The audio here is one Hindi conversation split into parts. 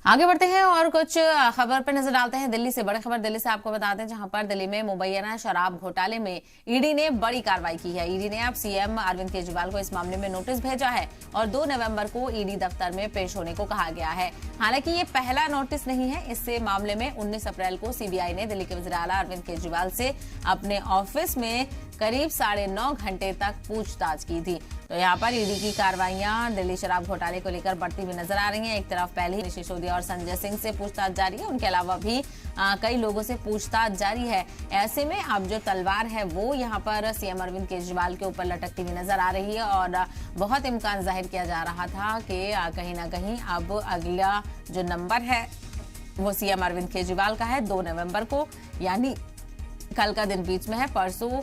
आगे बढ़ते हैं और कुछ खबर पर नजर डालते हैं। दिल्ली से बड़ी खबर दिल्ली से आपको बता दें, जहां पर दिल्ली में मुबैना शराब घोटाले में ईडी ने बड़ी कार्रवाई की है। ईडी ने अब सीएम अरविंद केजरीवाल को इस मामले में नोटिस भेजा है और 2 नवंबर को ईडी दफ्तर में पेश होने को कहा गया है। हालांकि ये पहला नोटिस नहीं है। इससे मामले में 19 अप्रैल को सीबीआई ने दिल्ली के वज़ीर आला अरविंद केजरीवाल से अपने ऑफिस में करीब 9.5 घंटे तक पूछताछ की थी। तो यहाँ पर ईडी की कार्रवाइयां दिल्ली शराब घोटाले को लेकर बढ़ती हुई नजर आ रही हैं। एक तरफ पहले ही मनीष सिसोदिया और संजय सिंह से पूछताछ जारी है, उनके अलावा भी कई लोगों से पूछताछ जारी है। ऐसे में अब जो तलवार है वो यहाँ पर सीएम अरविंद केजरीवाल के ऊपर लटकती हुई नजर आ रही है और बहुत इम्कान जाहिर किया जा रहा था कि कहीं ना कहीं अब अगला जो नंबर है वो सीएम अरविंद केजरीवाल का है 2 नवंबर को, यानी कल का दिन बीच में है। परसों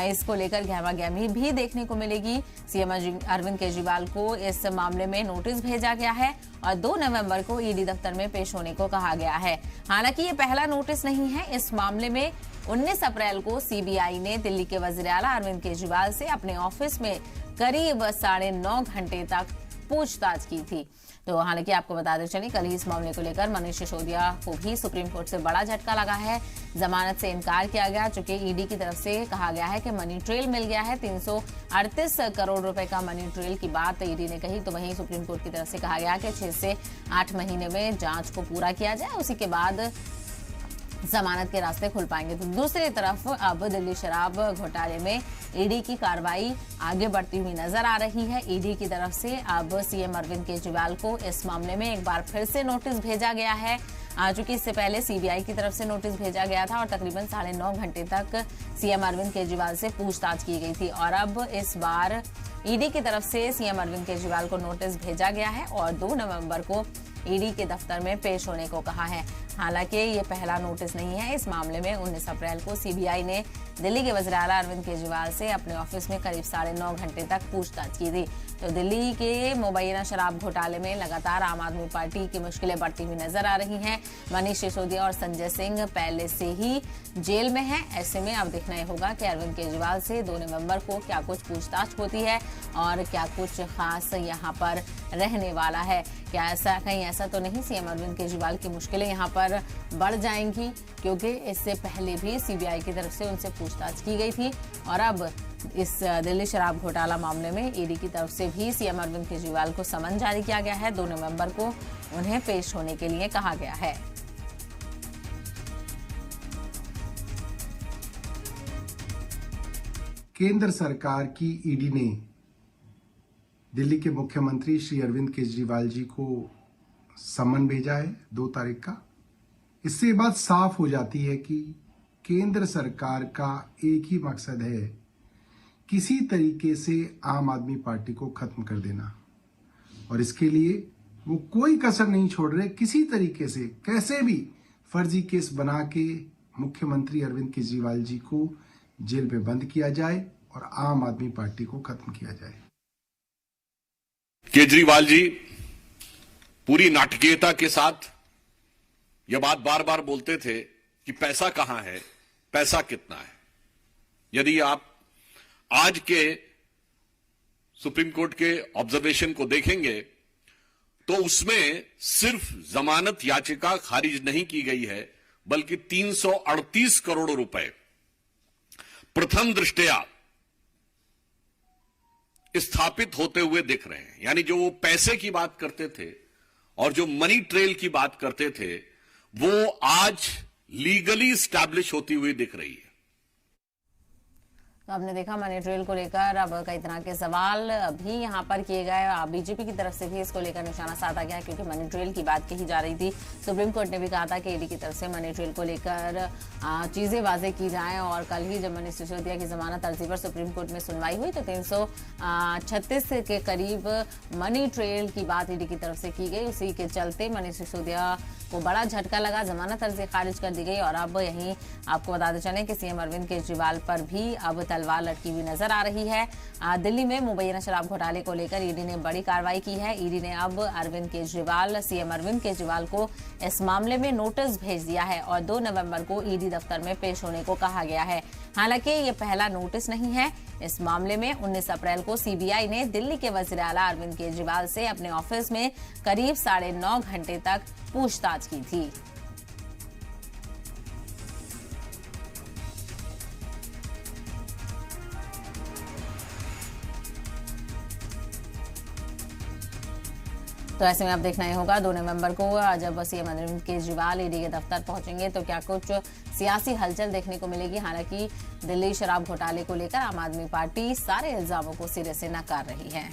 इसको लेकर गहमागहमी भी देखने को मिलेगी। सीएम अरविंद केजरीवाल को इस मामले में नोटिस भेजा गया है और 2 नवंबर को ईडी दफ्तर में पेश होने को कहा गया है। हालांकि ये पहला नोटिस नहीं है। इस मामले में 19 अप्रैल को सीबीआई ने दिल्ली के वज़ीर आला अरविंद केजरीवाल से अपने ऑफिस में करीब 9.5 घंटे तक पूछताछ की थी। तो हालांकि आपको बताते चलें, कल ही इस मामले को लेकर मनीष सिसोदिया को भी सुप्रीम कोर्ट से बड़ा झटका लगा है। जमानत से इनकार किया गया, चूंकि ईडी की तरफ से कहा गया है कि मनी ट्रेल मिल गया है। 338 करोड़ रुपए का मनी ट्रेल की बात ईडी ने कही, तो वहीं सुप्रीम कोर्ट की तरफ से कहा गया कि 6 से 8 महीने में जांच को पूरा किया जाए, उसी के बाद जमानत के रास्ते खुल पाएंगे। तो दूसरी तरफ अब दिल्ली शराब घोटाले में ईडी की कार्रवाई आगे बढ़ती हुई नजर आ रही है। ईडी की तरफ से अब सीएम अरविंद केजरीवाल को इस मामले में एक बार फिर से नोटिस भेजा गया है। चूंकि इससे पहले सीबीआई की तरफ से नोटिस भेजा गया था और तकरीबन 9.5 घंटे तक सीएम अरविंद केजरीवाल से पूछताछ की गई थी और अब इस बार ईडी की तरफ से सीएम अरविंद केजरीवाल को नोटिस भेजा गया है और 2 नवंबर को ईडी के दफ्तर में पेश होने को कहा है। हालांकि ये पहला नोटिस नहीं है। इस मामले में 19 अप्रैल को सीबीआई ने दिल्ली के वज़ीर आला अरविंद केजरीवाल से अपने ऑफिस में करीब 9.5 घंटे तक पूछताछ की थी। तो दिल्ली के मुबैना शराब घोटाले में लगातार आम आदमी पार्टी की मुश्किलें बढ़ती हुई नजर आ रही हैं। मनीष सिसोदिया और संजय सिंह पहले से ही जेल में हैं। ऐसे में अब देखना होगा कि अरविंद केजरीवाल से 2 नवंबर को क्या कुछ पूछताछ होती है और क्या कुछ खास यहाँ पर रहने वाला है। क्या ऐसा कहीं ऐसा तो नहीं सीएम अरविंद केजरीवाल की मुश्किलें यहाँ पर बढ़ जाएंगी, क्योंकि इससे पहले भी सीबीआई की तरफ से उनसे पूछताछ की गई थी और अब इस दिल्ली शराब घोटाला मामले में ईडी की तरफ से भी सीएम अरविंद केजरीवाल को समन जारी किया गया है। 2 नवंबर को उन्हें पेश होने के लिए कहा गया है। केंद्र सरकार की ईडी ने दिल्ली के मुख्यमंत्री श्री अरविंद केजरीवाल जी को समन भेजा है 2 तारीख का। इससे बात साफ हो जाती है कि केंद्र सरकार का एक ही मकसद है, किसी तरीके से आम आदमी पार्टी को खत्म कर देना, और इसके लिए वो कोई कसर नहीं छोड़ रहे। किसी तरीके से कैसे भी फर्जी केस बना के मुख्यमंत्री अरविंद केजरीवाल जी को जेल में बंद किया जाए और आम आदमी पार्टी को खत्म किया जाए। केजरीवाल जी पूरी नाटकीयता के साथ यह बात बार बार बोलते थे कि पैसा कहां है, पैसा कितना है। यदि आप आज के सुप्रीम कोर्ट के ऑब्जर्वेशन को देखेंगे तो उसमें सिर्फ जमानत याचिका खारिज नहीं की गई है, बल्कि 338 करोड़ रुपए प्रथम दृष्टया स्थापित होते हुए दिख रहे हैं। यानी जो वो पैसे की बात करते थे और जो मनी ट्रेल की बात करते थे, वो आज लीगली स्टैब्लिश होती हुई दिख रही है। तो आपने देखा मनी ट्रेल को लेकर अब कई तरह के सवाल भी यहाँ पर किए गए। बीजेपी की तरफ से भी इसको लेकर निशाना साधा गया, क्योंकि मनी ट्रेल की बात कही जा रही थी। सुप्रीम कोर्ट ने भी कहा था कि ईडी की तरफ से मनी ट्रेल को लेकर चीजें वाजे की जाएं और कल ही जब मनीष सिसोदिया की जमानत अर्जी पर सुप्रीम कोर्ट में सुनवाई हुई तो 336 के करीब मनी ट्रेल की बात ईडी की तरफ से की गई। उसी के चलते मनीष सिसोदिया को बड़ा झटका लगा, जमानत अर्जी खारिज कर दी गई और अब यहीं आपको बताते चलें कि सीएम अरविंद केजरीवाल पर भी अब तलवार लटकी हुई नजर आ रही है। दिल्ली में मुबैना शराब घोटाले को लेकर ईडी ने बड़ी कार्रवाई की है। ईडी ने अब सीएम अरविंद केजरीवाल को इस मामले में नोटिस भेज दिया है और 2 नवंबर को ईडी दफ्तर में पेश होने को कहा गया है। हालांकि ये पहला नोटिस नहीं है। इस मामले में 19 अप्रैल को सीबीआई ने दिल्ली के वजीर आला अरविंद केजरीवाल से अपने ऑफिस में करीब 9.5 घंटे तक पूछताछ की थी। तो ऐसे में अब देखना ही होगा 2 नवंबर को जब सीएम अरविंद केजरीवाल ईडी के दफ्तर पहुंचेंगे तो क्या कुछ सियासी हलचल देखने को मिलेगी। हालांकि दिल्ली शराब घोटाले को लेकर आम आदमी पार्टी सारे इल्जामों को सिरे से नकार रही है।